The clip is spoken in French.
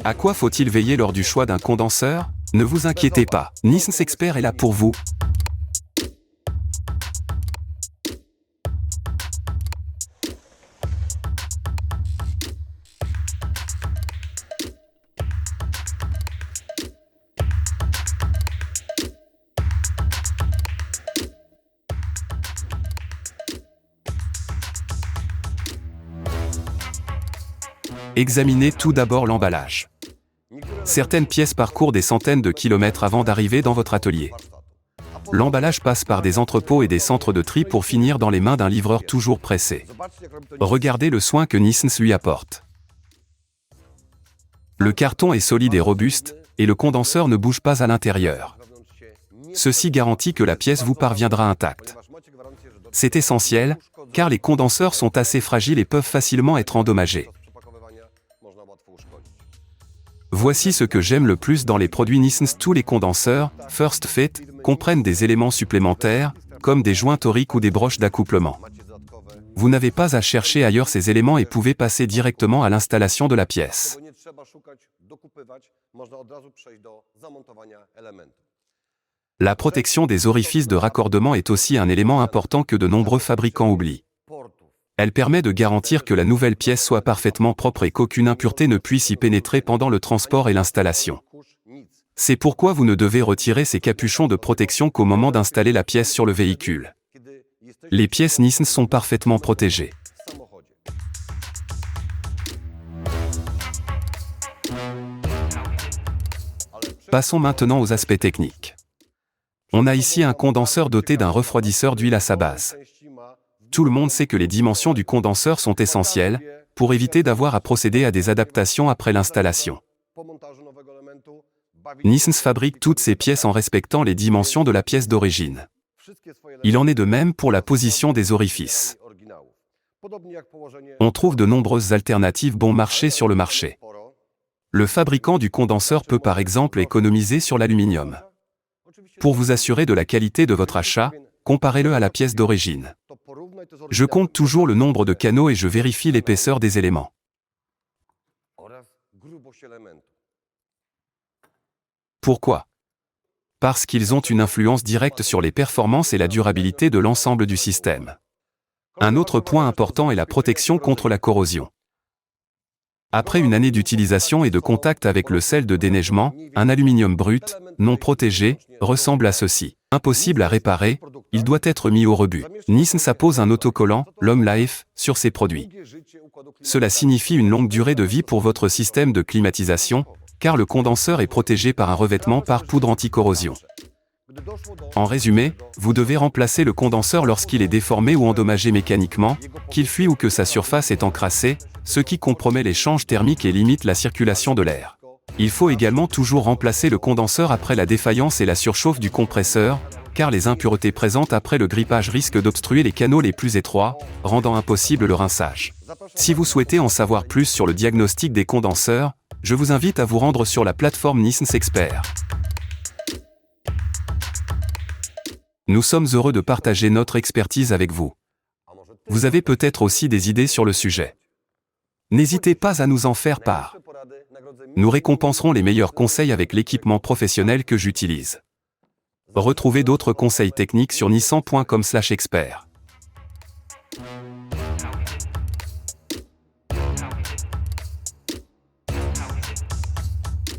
À quoi faut-il veiller lors du choix d'un condenseur? Ne vous inquiétez pas, Nissan Expert est là pour vous. Examinez tout d'abord l'emballage. Certaines pièces parcourent des centaines de kilomètres avant d'arriver dans votre atelier. L'emballage passe par des entrepôts et des centres de tri pour finir dans les mains d'un livreur toujours pressé. Regardez le soin que Nissan lui apporte. Le carton est solide et robuste, et le condenseur ne bouge pas à l'intérieur. Ceci garantit que la pièce vous parviendra intacte. C'est essentiel, car les condenseurs sont assez fragiles et peuvent facilement être endommagés. Voici ce que j'aime le plus dans les produits Nissan. Tous les condenseurs, First Fit, comprennent des éléments supplémentaires, comme des joints toriques ou des broches d'accouplement. Vous n'avez pas à chercher ailleurs ces éléments et pouvez passer directement à l'installation de la pièce. La protection des orifices de raccordement est aussi un élément important que de nombreux fabricants oublient. Elle permet de garantir que la nouvelle pièce soit parfaitement propre et qu'aucune impureté ne puisse y pénétrer pendant le transport et l'installation. C'est pourquoi vous ne devez retirer ces capuchons de protection qu'au moment d'installer la pièce sur le véhicule. Les pièces Nissan sont parfaitement protégées. Passons maintenant aux aspects techniques. On a ici un condenseur doté d'un refroidisseur d'huile à sa base. Tout le monde sait que les dimensions du condenseur sont essentielles, pour éviter d'avoir à procéder à des adaptations après l'installation. Nissan fabrique toutes ses pièces en respectant les dimensions de la pièce d'origine. Il en est de même pour la position des orifices. On trouve de nombreuses alternatives bon marché sur le marché. Le fabricant du condenseur peut par exemple économiser sur l'aluminium. Pour vous assurer de la qualité de votre achat, comparez-le à la pièce d'origine. Je compte toujours le nombre de canaux et je vérifie l'épaisseur des éléments. Pourquoi? Parce qu'ils ont une influence directe sur les performances et la durabilité de l'ensemble du système. Un autre point important est la protection contre la corrosion. Après une année d'utilisation et de contact avec le sel de déneigement, un aluminium brut, non protégé, ressemble à ceci. Impossible à réparer, il doit être mis au rebut. Nissan appose un autocollant, Long Life, sur ses produits. Cela signifie une longue durée de vie pour votre système de climatisation, car le condenseur est protégé par un revêtement par poudre anti-corrosion. En résumé, vous devez remplacer le condenseur lorsqu'il est déformé ou endommagé mécaniquement, qu'il fuit ou que sa surface est encrassée, ce qui compromet l'échange thermique et limite la circulation de l'air. Il faut également toujours remplacer le condenseur après la défaillance et la surchauffe du compresseur, car les impuretés présentes après le grippage risquent d'obstruer les canaux les plus étroits, rendant impossible le rinçage. Si vous souhaitez en savoir plus sur le diagnostic des condenseurs, je vous invite à vous rendre sur la plateforme Nissan Expert. Nous sommes heureux de partager notre expertise avec vous. Vous avez peut-être aussi des idées sur le sujet. N'hésitez pas à nous en faire part. Nous récompenserons les meilleurs conseils avec l'équipement professionnel que j'utilise. Retrouvez d'autres conseils techniques sur nissan.com/expert.